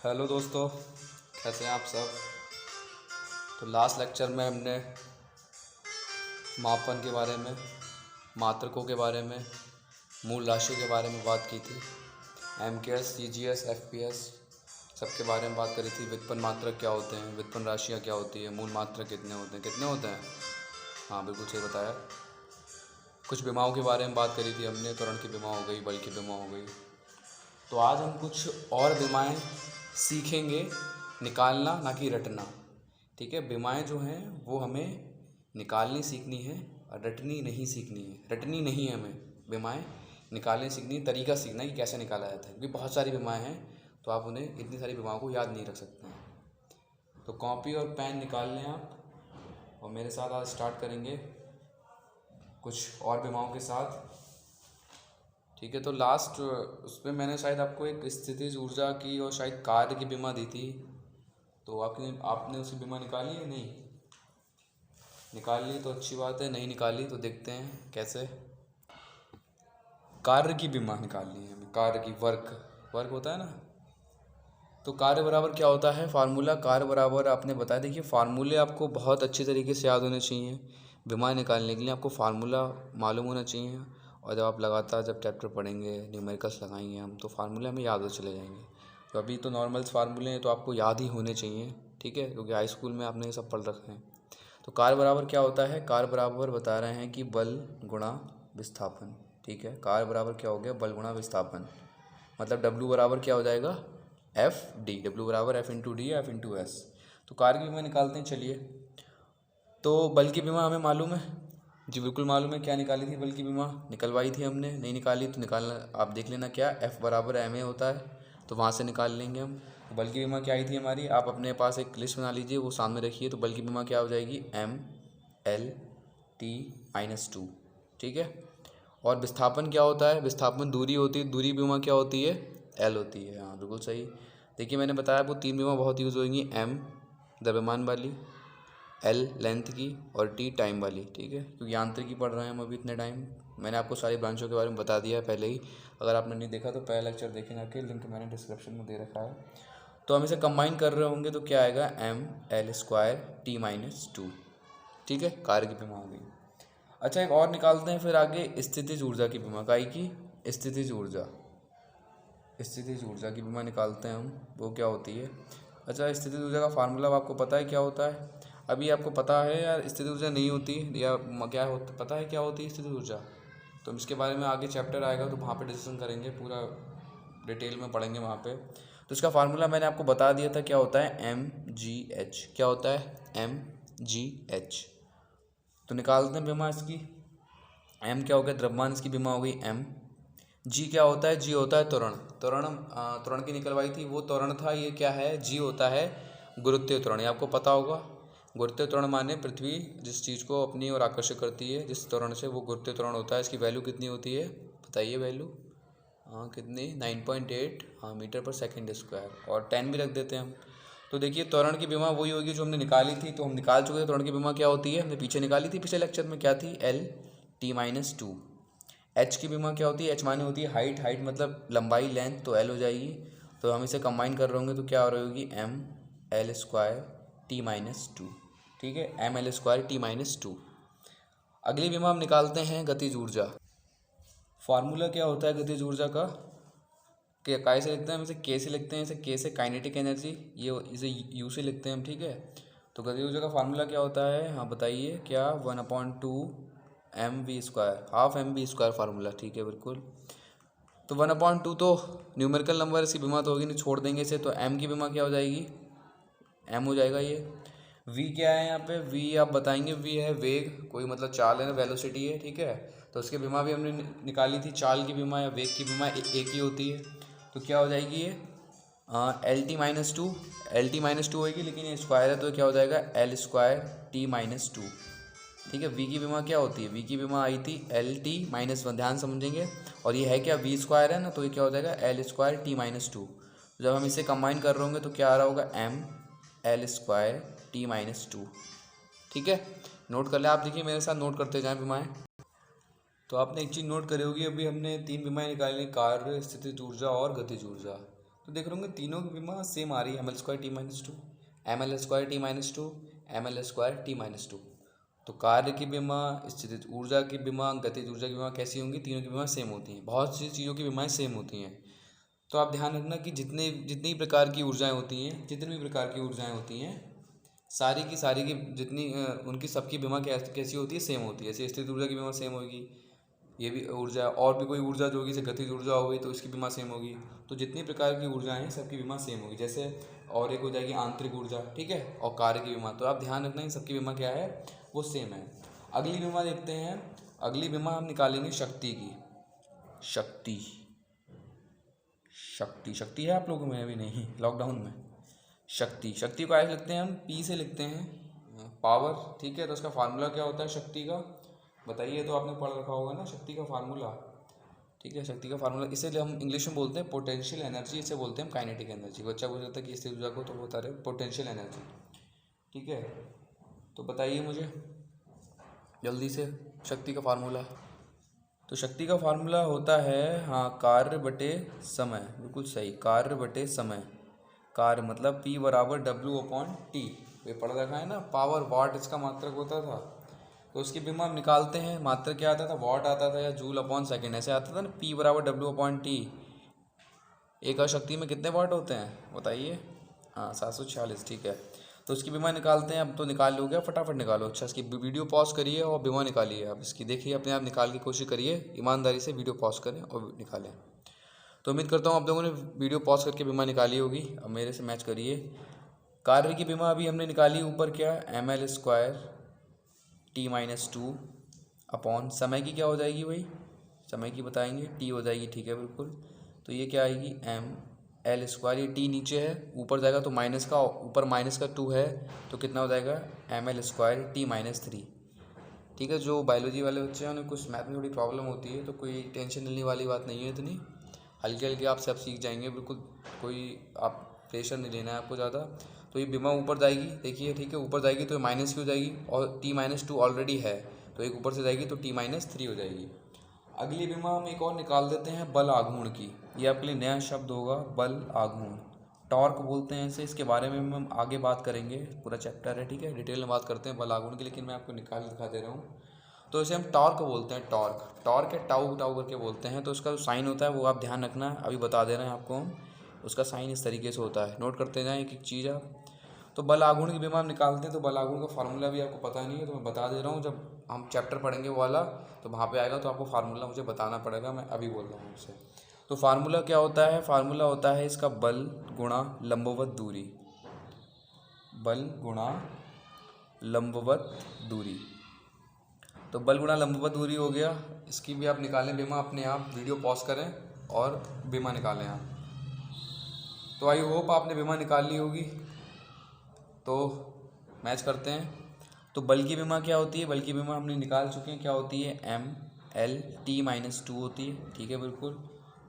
Hello दोस्तों, कैसे हैं आप सब। तो लास्ट लेक्चर में हमने मापन के बारे में, मात्रकों के बारे में, मूल राशियों के बारे में बात की थी। एमकेएस, सीजीएस, एफपीएस सबके बारे में बात करी थी। व्युत्पन्न मात्रक क्या होते हैं, व्युत्पन्न राशियाँ क्या होती है, मूल मात्रक कितने होते हैं। हाँ, बिल्कुल सही बताया। कुछ विमाओं के बारे में बात करी थी हमने। त्वरण की विमा हो गई, बल की विमा हो गई। तो आज हम कुछ और विमाएँ सीखेंगे, निकालना ना कि रटना। ठीक है, विमाएँ जो हैं वो हमें निकालनी सीखनी है और रटनी नहीं सीखनी है। रटनी नहीं है, हमें विमाएँ निकालनी सीखनी है। तरीका सीखना है कि कैसे निकाला जाता है, क्योंकि बहुत सारी विमाएँ हैं तो आप उन्हें, इतनी सारी विमाओं को याद नहीं रख सकते हैं। तो कॉपी और पेन निकाल लें आप और मेरे साथ आज स्टार्ट करेंगे कुछ और विमाओं के साथ। ठीक है, तो लास्ट उसमें मैंने शायद आपको एक स्थितिज ऊर्जा की और शायद कार्य की बीमा दी थी। तो आपने उसकी बीमा निकाली है? नहीं निकाल ली तो अच्छी बात है, नहीं निकाली तो देखते हैं कैसे। कार्य की बीमा निकालनी है हमें। कार्य की, वर्क होता है ना। तो कार्य बराबर क्या होता है, फार्मूला। कार्य बराबर आपने बताया, देखिए फार्मूले आपको बहुत अच्छी तरीके से याद होने चाहिए। बीमा निकालने के लिए आपको फार्मूला मालूम होना चाहिए। और जब आप लगातार जब चैप्टर पढ़ेंगे, न्यूमेरिकल्स लगाएंगे हम, तो फार्मूले हमें याद हो चले जाएंगे। तो अभी तो नॉर्मल्स फार्मूले हैं तो आपको याद ही होने चाहिए, ठीक है, क्योंकि हाई स्कूल में आपने ये सब पढ़ रखे हैं। तो कार्य बराबर क्या होता है, कार्य बराबर बता रहे हैं कि बल गुणा विस्थापन। ठीक है, कार्य बराबर क्या हो गया, बल गुणा विस्थापन। मतलब W बराबर क्या हो जाएगा, एफ डी। डब्ल्यू बराबर F into D, F into S. तो कार्य की बीमा निकालते हैं, चलिए। तो बल की बीमा हमें मालूम है जी, बिल्कुल मालूम है। क्या निकाली थी बल की बीमा, निकलवाई थी हमने। नहीं निकाली तो निकालना, आप देख लेना क्या, F बराबर ma होता है, तो वहाँ से निकाल लेंगे हम। बल की बीमा क्या आई थी हमारी, आप अपने पास एक लिस्ट बना लीजिए, वो सामने रखिए। तो बल की बीमा क्या हो जाएगी, M/L/T-2। ठीक है, और विस्थापन क्या होता है, विस्थापन दूरी होती है। दूरी बीमा क्या होती है, L होती है। हाँ, बिल्कुल सही। देखिए मैंने बताया वो तीन बीमा बहुत यूज़ होंगी, M द्रव्यमान वाली, L लेंथ की, और T टाइम वाली। ठीक है, क्योंकि यांत्रिकी पढ़ रहे हैं हम अभी इतने टाइम। मैंने आपको सारी ब्रांचों के बारे में बता दिया है पहले ही। अगर आपने नहीं देखा तो पहला लेक्चर देखें जाके, लिंक मैंने डिस्क्रिप्शन में दे रखा है। तो हम इसे कंबाइन कर रहे होंगे तो क्या आएगा, ML²T-2। ठीक है, कार्य की बीमा हो गई। अच्छा, एक और निकालते हैं फिर आगे, स्थितिज ऊर्जा की बीमा। काई की, स्थितिज ऊर्जा। स्थितिज ऊर्जा की बीमा निकालते हैं हम, वो क्या होती है। अच्छा, स्थितिज ऊर्जा का फार्मूला आपको पता है क्या होता है। अभी आपको पता है यार, स्थितिज ऊर्जा नहीं होती या क्या होता, पता है क्या होती है स्थितिज ऊर्जा। तो हम इसके बारे में आगे चैप्टर आएगा तो वहाँ पे डिस्कशन करेंगे, पूरा डिटेल में पढ़ेंगे वहाँ पे। तो इसका फार्मूला मैंने आपको बता दिया था, क्या होता है, mgh। क्या होता है, mgh। तो निकालते हैं बीमा इसकी। m क्या हो गया, द्रव्यमान, इसकी बीमा हो गई m। जी क्या होता है, जी होता है त्वरण। त्वरण की निकलवाई थी, वो त्वरण था। ये क्या है, जी होता है गुरुत्वीय त्वरण। ये आपको पता होगा। गुरुत्वीय त्वरण माने पृथ्वी जिस चीज़ को अपनी ओर आकर्षित करती है, जिस त्वरण से, वो गुरुत्वीय त्वरण होता है। इसकी वैल्यू कितनी होती है, बताइए वैल्यू। हाँ, कितनी, 9.8 मीटर पर सेकेंड स्क्वायर, और 10 भी रख देते हैं हम। तो देखिए त्वरण की बीमा वही होगी जो हमने निकाली थी। तो हम निकाल चुके थे त्वरण की बीमा क्या होती है, हमने पीछे निकाली थी पिछले लेक्चर में, क्या थी, L/T-2। एच की बीमा क्या होती है, एच माने होती है हाइट। हाइट मतलब लंबाई, लेंथ, तो एल हो जाएगी। तो हम इसे कंबाइन कर रहे होंगे तो क्या हो रही होगी, ML²T-2। ठीक है, ML²T-2। अगली बीमा हम निकालते हैं गतिज ऊर्जा। फार्मूला क्या होता है गतिज ऊर्जा का, काय से लिखते हैं हम इसे, के से लिखते हैं इसे। के से काइनेटिक एनर्जी, ये इसे यू से लिखते हैं हम। ठीक है, तो गतिज ऊर्जा का फार्मूला क्या होता है, हाँ बताइए क्या, 1/2 mv², हाफ mv² फार्मूला। ठीक है, बिल्कुल। तो 1/2 तो न्यूमेरिकल नंबर, इसकी बीमा तो होगी नहीं, छोड़ देंगे इसे। तो m की बीमा क्या हो जाएगी, m हो जाएगा ये। v क्या है यहाँ पे, v आप बताएंगे। v है वेग, कोई मतलब चाल है ना, वेलोसिटी है। ठीक है, तो उसकी बीमा भी हमने निकाली थी। चाल की बीमा या वेग की बीमा एक ही होती है। तो क्या हो जाएगी ये, L/T-2। L/T-2 होगी, लेकिन ये स्क्वायर है तो क्या हो जाएगा, L²T-2। ठीक है, v की बीमा क्या होती है, v की बीमा आई थी L/T-1, ध्यान समझेंगे। और ये है क्या, v² है ना, तो ये क्या हो जाएगा, L²T-2। जब हम इसे कंबाइन कर रहे होंगे तो क्या आ रहा होगा, ML²T-2। ठीक है, नोट कर ले आप। देखिए मेरे साथ नोट करते जाएं बीमाएँ। तो आपने एक चीज़ नोट करी होगी, अभी हमने तीन बीमाएँ निकाली, कार्य, स्थितिज ऊर्जा और गतिज ऊर्जा। तो देख रहे होंगे तीनों की विमा सेम आ रही है, ml² t-2, ml² t-2, ml² t-2। तो कार्य की विमा, स्थितिज ऊर्जा की विमा, गतिज ऊर्जा की विमा कैसी होंगी? तीनों की विमा सेम होती हैं। बहुत सी चीज़ों की विमाएँ सेम होती हैं। तो आप ध्यान रखना कि जितनी प्रकार की ऊर्जाएँ होती हैं, जितनी भी प्रकार की ऊर्जाएँ होती हैं, सारी की जितनी उनकी सबकी विमा कैसी होती है? सेम होती है। जैसे स्थिर ऊर्जा की विमा सेम होगी, ये भी ऊर्जा, और भी कोई ऊर्जा जो होगी, जैसे गतिज ऊर्जा हो गई तो इसकी विमा सेम होगी। तो जितनी प्रकार की ऊर्जाएँ हैं सबकी विमा सेम होगी। जैसे और एक हो जाएगी आंतरिक ऊर्जा, ठीक है, और कार्य की विमा। तो आप ध्यान रखना इन सबकी विमा क्या है? वो सेम है। अगली विमा देखते हैं। अगली विमा हम निकालेंगे शक्ति की। शक्ति शक्ति शक्ति है आप लोगों में? अभी नहीं, लॉकडाउन में। शक्ति को ऐसे लिखते हैं हम, पी से लिखते हैं, पावर, ठीक है। तो उसका फार्मूला क्या होता है शक्ति का? बताइए, तो आपने पढ़ रखा होगा ना शक्ति का फार्मूला, ठीक है। शक्ति का फार्मूला, इसे हम इंग्लिश में बोलते हैं पोटेंशियल एनर्जी, इसे बोलते हैं काइनेटिक एनर्जी। बच्चा पूछ सकता है कि स्थिर ऊर्जा को तो बता रहे पोटेंशियल एनर्जी, ठीक है। तो बताइए मुझे जल्दी से शक्ति का फार्मूला। तो शक्ति का फार्मूला होता है, हाँ, कार्य बटे समय, बिल्कुल सही, कार्य बटे समय। कार्य मतलब P बराबर W/T, ये पढ़ रखा है ना। पावर वाट इसका मात्रक होता था। तो उसकी विमा हम निकालते हैं। मात्रक क्या आता था? वाट आता था, या जूल/सेकेंड ऐसे आता था ना। P बराबर W/T। एक शक्ति में कितने वाट होते हैं बताइए? हाँ, 746, ठीक है। तो उसकी विमा निकालते हैं। अब तो निकाल लोगे, फटाफट निकालो। अच्छा, इसकी वीडियो पॉज करिए और विमा निकालिए। आप इसकी देखिए, अपने आप निकाल की कोशिश करिए, ईमानदारी से वीडियो पॉज करें और निकालें। तो उम्मीद करता हूँ आप लोगों ने वीडियो पॉज करके विमा निकाली होगी। अब मेरे से मैच करिए। कार्य की विमा अभी हमने निकाली, ऊपर क्या? ml² t-2 अपॉन समय की क्या हो जाएगी भाई? समय की बताएंगे, t हो जाएगी, ठीक है, बिल्कुल। तो ये क्या आएगी? ml², ये t नीचे है, ऊपर जाएगा तो माइनस का, ऊपर माइनस का 2 है तो कितना हो जाएगा? ml² t-3, ठीक है। जो बायोलॉजी वाले बच्चे हैं उन्हें कुछ मैथ में थोड़ी प्रॉब्लम होती है, तो कोई टेंशन लेने वाली बात नहीं है इतनी, हल्के हल्के आप सब सीख जाएंगे, बिल्कुल कोई आप प्रेशर नहीं लेना है आपको ज़्यादा। तो ये विमा ऊपर जाएगी, देखिए, ठीक है, ऊपर जाएगी तो माइनस की हो जाएगी, और t-2 ऑलरेडी है तो एक ऊपर से जाएगी तो t-3 हो जाएगी। अगली विमा हम एक और निकाल देते हैं, बल आघूर्ण की। ये आपके लिए नया शब्द होगा, बल आघूर्ण, टॉर्क बोलते हैं इसे। इसके बारे में हम आगे बात करेंगे, पूरा चैप्टर है, ठीक है, डिटेल में बात करते हैं बल आघूर्ण की, लेकिन मैं आपको निकाल दिखा दे रहा हूँ। तो इसे हम टॉर्क बोलते हैं, टॉर्क है, टाउ करके बोलते हैं। तो उसका जो साइन होता है वो आप ध्यान रखना, अभी बता दे रहे हैं आपको हम। उसका साइन इस तरीके से होता है, नोट करते जाएं एक एक चीज़ आप। तो बल आघूर्ण की विमा हम निकालते हैं। तो बल आघूर्ण का फार्मूला भी आपको पता नहीं है तो मैं बता दे रहा हूँ, जब हम चैप्टर पढ़ेंगे वो वाला तो वहाँ पे आएगा तो आपको फार्मूला मुझे बताना पड़ेगा, मैं अभी बोल रहा हूँ आपसे। तो फार्मूला क्या होता है? फार्मूला होता है इसका बल गुणा लंबवत दूरी, बल गुणा लंबवत दूरी। तो बल गुणा लंबवत दूरी हो गया। इसकी भी आप निकालें विमा अपने आप, वीडियो पॉज करें और विमा निकालें आप। तो आई होप आपने विमा निकाल ली होगी। तो मैच करते हैं। तो बल की विमा क्या होती है? बल की विमा हमने निकाल चुके हैं, क्या होती है? ml/t-2 होती है, ठीक है, बिल्कुल।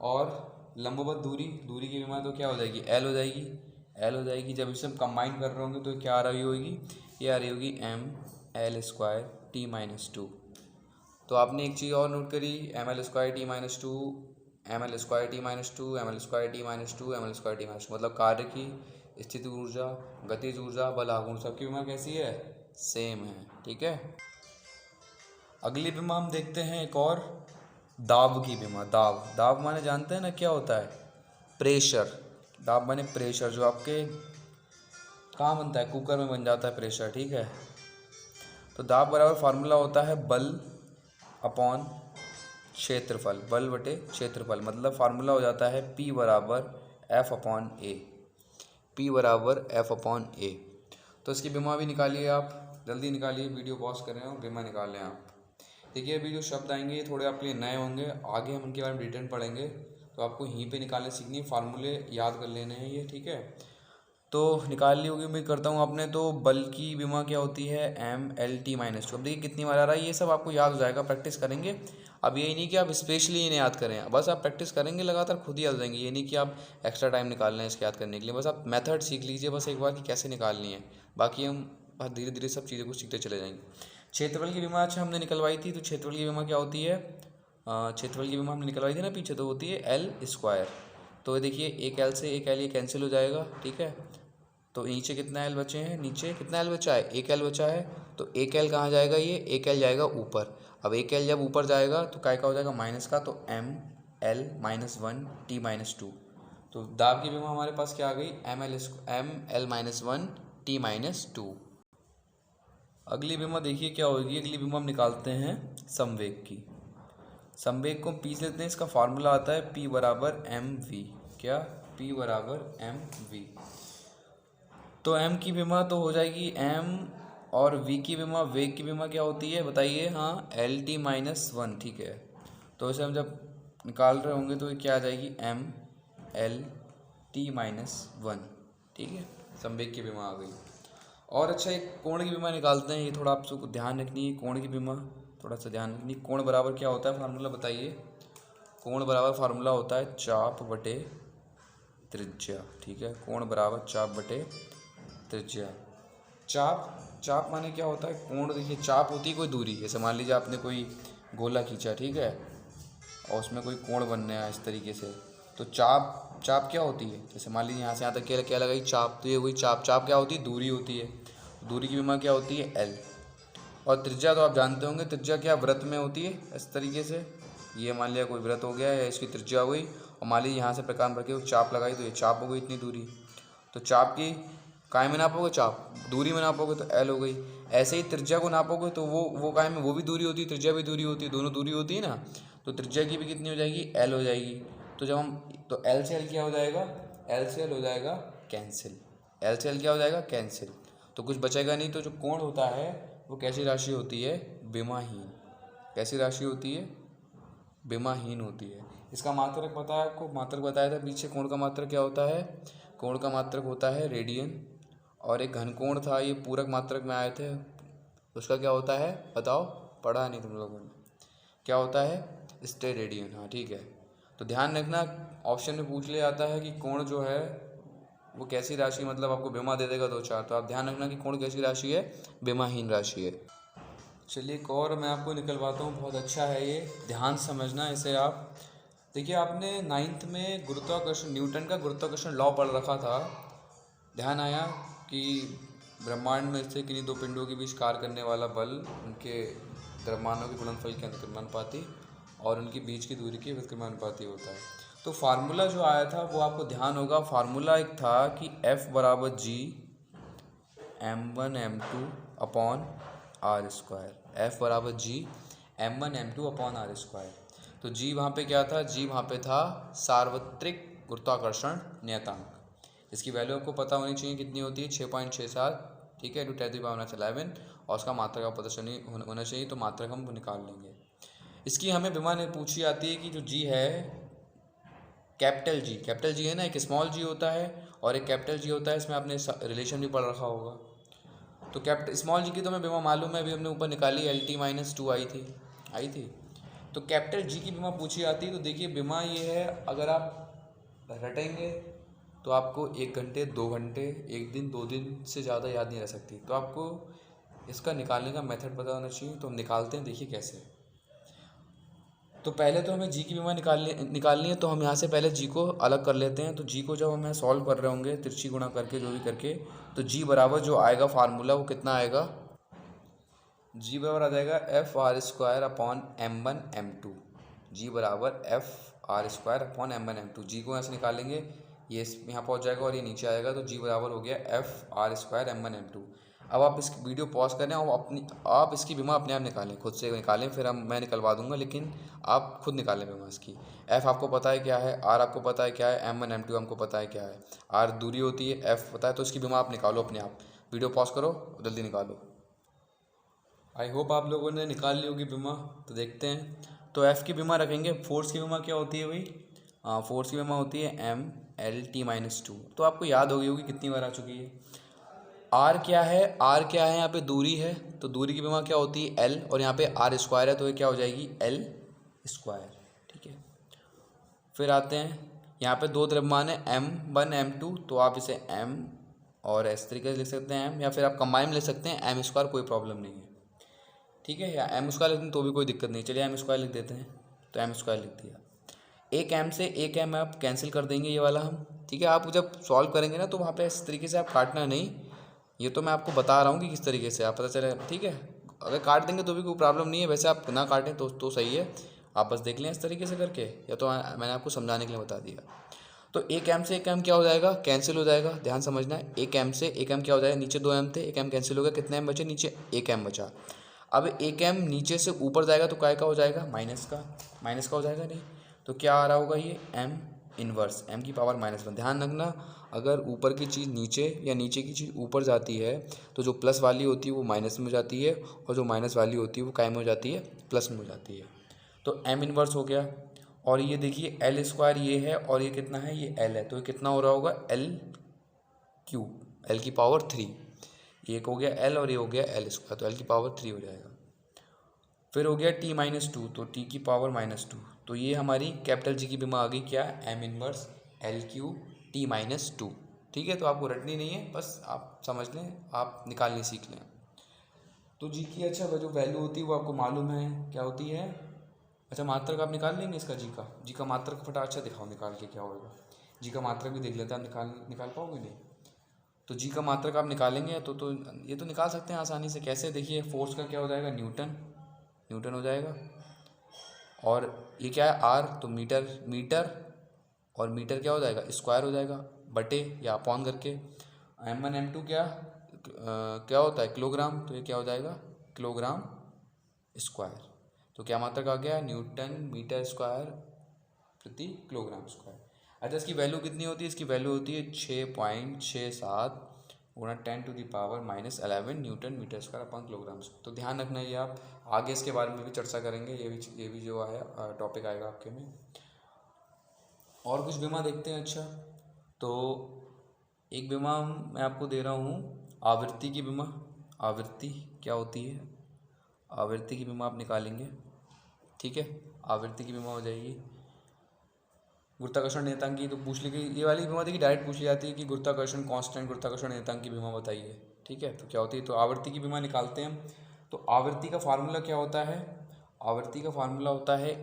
और लंबवत दूरी की विमा तो क्या हो जाएगी? l हो जाएगी, l हो जाएगी। जब इसे हम कंबाइन कर रहे होंगे तो क्या आ रही होगी? ये आ रही होगी ml² t-2। तो आपने एक चीज़ और नोट करी, ml² t-2, ml² t-2, ml² t-2, ml² t-2, मतलब कार्य की, स्थिति ऊर्जा, गतिज ऊर्जा, बल आघूर्ण, सबकी विमा कैसी है? सेम है, ठीक है। अगली विमा हम देखते हैं एक और, दाब की विमा। दाब माने जानते हैं ना क्या होता है? प्रेशर। दाब माने प्रेशर, जो आपके कहाँ बनता है? कुकर में बन जाता है प्रेशर, ठीक है। तो दाब बराबर फार्मूला होता है बल अपॉन क्षेत्रफल, बल बटे क्षेत्रफल, मतलब फार्मूला हो जाता है P बराबर F/A, P बराबर F/A। तो इसकी विमा भी निकालिए आप, जल्दी निकालिए, वीडियो पॉज करें और विमा निकालें आप। देखिए अभी जो शब्द आएंगे थोड़े आपके लिए नए होंगे, आगे हम उनके बारे में डिटेल पढ़ेंगे, तो आपको यहीं पे निकालने सीखनी है, फार्मूले याद कर लेने हैं ये, ठीक है। तो निकाल ली होगी उम्मीद करता हूँ आपने। तो बल की विमा क्या होती है? ml/t-2। अब देखिए कितनी बार आ रहा है, ये सब आपको याद हो जाएगा, प्रैक्टिस करेंगे। अब ये नहीं कि आप स्पेशली इन्हें याद करें, बस आप प्रैक्टिस करेंगे लगातार, खुद ही याद हो जाएंगे। ये नहीं कि आप एक्स्ट्रा टाइम निकाल लें इसके याद करने के लिए, बस आप मेथड सीख लीजिए बस एक बार कि कैसे निकालनी है, बाकी हम बहुत धीरे धीरे सब चीज़ों को सीखते चले जाएंगे। क्षेत्रफल की विमा अच्छा हमने निकलवाई थी। तो क्षेत्रफल की विमा क्या होती है? क्षेत्रफल की विमा हमने निकलवाई थी ना पीछे, तो होती है L²। तो देखिए एक एल से एक एल ये कैंसिल हो जाएगा, ठीक है। तो नीचे कितना एल बचे हैं, नीचे कितना एल बचा है, एक एल बचा है। तो एक एल कहाँ जाएगा, ये एक एल जाएगा ऊपर। अब एक एल जब ऊपर जाएगा तो काय का हो जाएगा, माइनस का, तो एम एल -1 टी -2। तो दाब की विमा हमारे पास क्या आ गई, एम एल -1 टी -2। अगली विमा देखिए क्या होगी, अगली विमा हम निकालते हैं संवेग की। संवेग को हम पी से लेते हैं, इसका फार्मूला आता है P बराबर एम वी। क्या, P बराबर एम वी। तो m की विमा तो हो जाएगी m, और v की विमा, वेग की विमा क्या होती है बताइए, हाँ LT -1, ठीक है। तो इसे हम जब निकाल रहे होंगे तो ये क्या आ जाएगी, m L T -1, ठीक है। संवेग की विमा आ गई। और अच्छा एक कोण की विमा निकालते हैं, ये थोड़ा आप सबको ध्यान रखनी है, कोण की विमा थोड़ा सा ध्यान रखनी। कोण बराबर क्या होता है, फार्मूला बताइए। कोण बराबर फार्मूला होता है चाप बटे त्रिज्या, ठीक है। कोण बराबर चाप बटे त्रिज्या। चाप माने क्या होता है, कोण। देखिए चाप होती है कोई दूरी, जैसे मान लीजिए आपने कोई गोला खींचा, ठीक है, और उसमें कोई कोण बनने आया इस तरीके से, तो चाप क्या होती है, जैसे मान लीजिए यहाँ से यहाँ तक क्या लगाई, चाप। तो ये वही चाप क्या होती है, दूरी होती है। दूरी की विमा क्या होती है, एल। और त्रिज्या तो आप जानते होंगे, त्रिज्या क्या वृत्त में होती है इस तरीके से। ये मान लिया कोई वृत्त हो गया है, इसकी त्रिज्या हुई, और मान लीजिए यहाँ से प्रकार भर के चाप लगाई, तो ये चाप हो गई इतनी दूरी। तो चाप की काय में नापोगे, चाप दूरी में नापोगे तो एल हो गई। ऐसे ही त्रिज्या को नापोगे तो वो काय में, वो भी दूरी होती है, त्रिज्या भी दूरी होती है, दोनों दूरी होती है ना। तो त्रिज्या की भी कितनी हो जाएगी, एल हो जाएगी। तो जब हम, तो एल से एल क्या हो जाएगा, एल से एल हो जाएगा कैंसिल। एल से एल क्या हो जाएगा, कैंसिल। तो कुछ बचेगा नहीं। तो जो कोण होता है वो कैसी राशि होती है, विमाहीन। कैसी राशि होती है, विमाहीन होती है। इसका मात्रक पता है आपको, मात्रक बताया था पीछे। कोण का मात्रक क्या होता है, कोण का मात्रक होता है रेडियन। और एक घनकोण था, ये पूरक मात्रक में आए थे, उसका क्या होता है बताओ, पढ़ा नहीं तुम लोगों ने, क्या होता है, स्टेरेडियन। हाँ ठीक है। तो ध्यान रखना, ऑप्शन में पूछ ले आता है कि कोण जो है वो कैसी राशि, मतलब आपको विमा दे देगा 2-4, तो आप ध्यान रखना कि कोण कैसी राशि है, विमाहीन राशि है। चलिए एक और मैं आपको निकलवाता हूँ, बहुत अच्छा है ये, ध्यान समझना इसे आप। देखिए आपने 9th में गुरुत्वाकर्षण, न्यूटन का गुरुत्वाकर्षण लॉ पढ़ रखा था। ध्यान आया कि ब्रह्मांड में से किन्हीं दो पिंडों के बीच कार्य करने वाला बल उनके द्रव्यमानों के गुणनफल के अंतर्क्रमानुपाती और उनके बीच की दूरी के व्युत्क्रमानुपाती होता है। तो फार्मूला जो आया था वो आपको ध्यान होगा, फार्मूला एक था कि F बराबर G m1 m2 upon r square. F बराबर G m1 m2 upon r square. तो G वहाँ पे क्या था, G वहाँ पे था सार्वत्रिक गुरुत्वाकर्षण नियतांक। इसकी वैल्यू आपको पता होनी चाहिए, कितनी होती है, 6.67, ठीक है, 10⁻11। और उसका मात्रक आपको पता होना चाहिए, तो मात्रक हम निकाल लेंगे। इसकी हमें विमा ने पूछी आती है कि जो जी है, कैपिटल जी है ना, एक स्मॉल जी होता है और एक कैपिटल जी होता है, इसमें आपने रिलेशन भी पढ़ रखा होगा। तो स्मॉल जी की तो हमें विमा मालूम है, अभी हमने ऊपर निकाली, LT -2 आई थी। तो कैपिटल जी की विमा पूछी आती है। तो देखिए विमा ये है, अगर आप रटेंगे तो आपको 1 घंटे 2 घंटे, 1 दिन 2 दिन से ज़्यादा याद नहीं रह सकती। तो आपको इसका निकालने का मेथड पता होना चाहिए। तो हम निकालते हैं, देखिए कैसे। तो पहले तो हमें जी की विमा निकालनी है। तो हम यहाँ से पहले जी को अलग कर लेते हैं। तो जी को जब हमें सॉल्व कर रहे होंगे, तिरछी गुणा करके जो भी करके, तो जी बराबर जो आएगा फार्मूला वो कितना आएगा, जी बराबर आ जाएगा FR² अपॉन m1 m2। जी बराबर FR² अपॉन m1 m2। जी को यहाँ से निकालेंगे, ये यहाँ पहुँच जाएगा और ये नीचे आएगा। तो जी बराबर हो गया FR² m1 m2। अब आप इस वीडियो पॉज करें और आप इसकी विमा अपने आप निकालें, खुद से निकालें, फिर मैं निकलवा दूंगा, लेकिन आप खुद निकालें विमा इसकी। F आपको पता है क्या है, R आपको पता है क्या है, m1 m2 हमको पता है क्या है। R दूरी होती है, F पता है, तो इसकी विमा आप निकालो अपने आप। वीडियो पॉज करो, जल्दी निकालो। आई होप आप लोगों ने निकाल ली होगी विमा। तो देखते हैं। तो F की विमा रखेंगे। फोर्स की विमा क्या होती है भाई, फोर्स की विमा होती है MLT -2। तो आपको याद होगी कितनी बार आ चुकी है। R क्या है, R क्या है, यहाँ पे दूरी है, तो दूरी की विमा क्या होती है, L, और यहाँ पे R² है, तो ये क्या हो जाएगी, L², ठीक है। फिर आते हैं, यहाँ पे दो द्रव्यमान है m1 m2, तो आप इसे m और इस तरीके से लिख सकते हैं m, या फिर आप कंबाइन में लिख सकते हैं m², कोई प्रॉब्लम नहीं है, ठीक है। या m² लिख दें तो भी कोई दिक्कत नहीं। चलिए m² लिख देते हैं, तो m² लिख दिया। एक एम से एक एम आप कैंसिल कर देंगे ये वाला हम, ठीक है। आप जब सॉल्व करेंगे ना तो वहाँ पे इस तरीके से आप काटना नहीं, ये तो मैं आपको बता रहा हूँ कि किस तरीके से आप पता चले, ठीक है। अगर काट देंगे तो भी कोई प्रॉब्लम नहीं है, वैसे आप ना काटें तो सही है, आप बस देख लें इस तरीके से करके, या तो मैंने आपको समझाने के लिए बता दिया। तो एक एम से एक एम क्या हो जाएगा, कैंसिल हो जाएगा, ध्यान समझना है। एक एम से एक एम क्या हो जाएगा, नीचे 2 एम थे, एक एम कैंसिल हो गया, कितने एम बचे, नीचे एक एम बचा। अब एक एम नीचे से ऊपर जाएगा तो काय का हो जाएगा, माइनस का हो जाएगा, नहीं तो क्या आ रहा होगा ये एम इनवर्स, एम की पावर -1। ध्यान रखना, अगर ऊपर की चीज़ नीचे या नीचे की चीज़ ऊपर जाती है तो जो प्लस वाली होती है वो माइनस में हो जाती है, और जो माइनस वाली होती है वो काय में हो जाती है, प्लस में हो जाती है। तो एम इनवर्स हो गया। और ये देखिए एल स्क्वायर ये है, और ये कितना है, ये एल है, तो ये कितना हो रहा होगा, एल क्यूब, एल की पावर 3। एक हो गया एल और ये हो गया एल स्क्वायर, तो एल की पावर 3 हो जाएगा। फिर हो गया t-2, तो t की पावर -2, तो ये हमारी कैपिटल जी की विमा आ गई क्या, M inverse L cube t-2, ठीक है। तो आपको रटनी नहीं है, बस आप समझ लें, आप निकालनी सीख लें। तो जी की अच्छा वो जो वैल्यू होती है वो आपको मालूम है क्या होती है। अच्छा मात्रक आप निकाल लेंगे इसका, जी का मात्रक फटा अच्छा दिखाओ निकाल के क्या होगा, जी का मात्रक भी देख लेते हैं, आप निकाल पाओगे नहीं। तो जी का मात्रक आप निकालेंगे तो ये तो निकाल सकते हैं आसानी से। कैसे, देखिए फोर्स का क्या हो जाएगा, न्यूटन हो जाएगा, और ये क्या है आर, तो मीटर, और मीटर क्या हो जाएगा, स्क्वायर हो जाएगा, बटे या अपॉन करके। m1 m2 क्या होता है, किलोग्राम, तो ये क्या हो जाएगा, किलोग्राम स्क्वायर। तो क्या मात्रक आ गया, न्यूटन मीटर स्क्वायर प्रति किलोग्राम स्क्वायर। अच्छा इसकी वैल्यू कितनी होती है, इसकी वैल्यू होती है 6.67 गुणा 10⁻⁻11 newton metre square upon kilogram square. तो ध्यान रखना ये, आप आगे इसके बारे में भी चर्चा करेंगे, ये भी जो आया टॉपिक आएगा आपके में। और कुछ बीमा देखते हैं। अच्छा तो एक बीमा मैं आपको दे रहा हूँ, आवृत्ति की बीमा। आवृत्ति क्या होती है, आवृत्ति की बीमा आप निकालेंगे, ठीक है। आवृत्ति की बीमा हो जाएगी गुरुत्वाकर्षण नियतांक की, तो पूछ ली गई ये वाली बीमा देखिए, डायरेक्ट पूछ ली जाती है कि गुरुत्वाकर्षण कांस्टेंट गुरुत्वाकर्षण नियतांक की बीमा बताइए, ठीक है। तो क्या होती है, तो आवृत्ति की बीमा निकालते हैं हम। तो आवृत्ति का फार्मूला क्या होता है, आवृत्ति का फार्मूला होता है,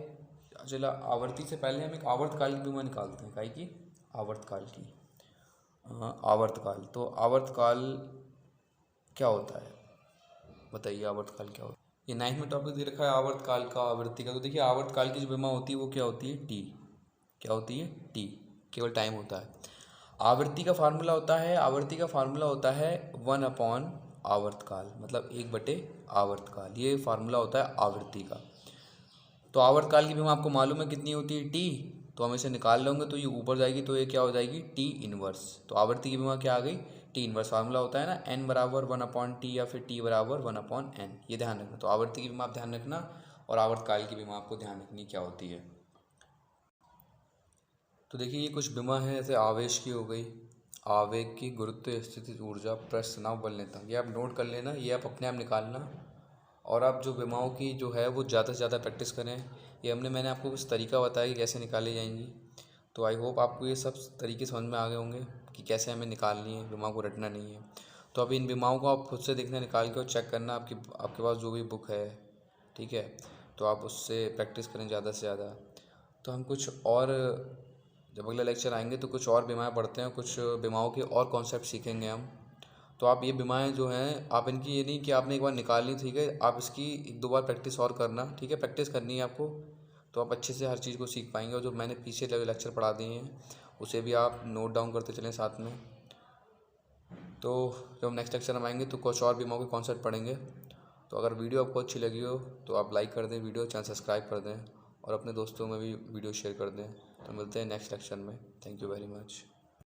चला आवृत्ति से पहले हम एक आवर्तकाल की बीमा निकालते हैं, काहे की, आवर्तकाल की, आवर्तकाल। तो आवर्तकाल क्या होता है बताइए, आवर्तकाल क्या होता है। ये 9th में टॉपिक दे रखा है आवर्तकाल का, आवृत्ति का। तो देखिए आवर्तकाल की जो बीमा होती है वो क्या होती है, टी, क्या होती है, टी, केवल टाइम होता है। आवृत्ति का फार्मूला होता है, आवृत्ति का फार्मूला होता है 1/, आवर्तकाल, मतलब 1/, आवर्तकाल, ये फार्मूला होता है आवृत्ति का। तो आवर्तकाल की बीमा आपको मालूम है कितनी होती है, टी, तो हम इसे निकाल लेंगे तो ये ऊपर जाएगी, तो ये क्या हो जाएगी, टी इनवर्स। तो आवृत्ति की बीमा क्या आ गई, टी इनवर्स। फार्मूला होता है ना n बराबर 1/t या फिर t बराबर 1/n, ये ध्यान रखना। तो आवृत्ति की बीमा आप ध्यान रखना, और आवर्तकाल की बीमा आपको ध्यान रखनी क्या होती है। तो देखिए ये कुछ बीमा है, जैसे आवेश की हो गई, आवेग की, गुरुत्व स्थिति ऊर्जा, पृष्ठ तनाव, बल नेता, ये आप नोट कर लेना, ये आप अपने आप निकालना। और आप जो बीमाओं की जो है वो ज़्यादा से ज़्यादा प्रैक्टिस करें। ये मैंने आपको कुछ तरीका बताया कि कैसे निकाली जाएंगी, तो आई होप आपको ये सब तरीके समझ में आ गए होंगे कि कैसे हमें निकालनी है, बीमाओं को रटना नहीं है। तो अभी इन बीमाओं को आप खुद से देखना, निकाल के और चेक करना, आपके पास जो भी बुक है, ठीक है, तो आप उससे प्रैक्टिस करें ज़्यादा से ज़्यादा। तो हम कुछ और, जब अगला लेक्चर आएंगे तो कुछ और बीमाएँ पढ़ते हैं, कुछ बीमाओं के और कॉन्सेप्ट सीखेंगे हम। तो आप ये बीमाएँ जो हैं, आप इनकी ये नहीं कि आपने एक बार निकाल ली, ठीक है, आप इसकी 1-2 बार प्रैक्टिस और करना, ठीक है, प्रैक्टिस करनी है आपको, तो आप अच्छे से हर चीज़ को सीख पाएंगे। और जो मैंने पीछे लेक्चर पढ़ा दिए हैं उसे भी आप नोट डाउन करते चलें साथ में। तो जब हम नेक्स्ट लेक्चर में आएंगे तो कुछ और बीमाओं के कॉन्सेप्ट पढ़ेंगे। तो अगर वीडियो आपको अच्छी लगी हो तो आप लाइक कर दें वीडियो, चैनल सब्सक्राइब कर दें, और अपने दोस्तों में भी वीडियो शेयर कर दें। तो मिलते हैं नेक्स्ट लेक्चर में। Thank you very much.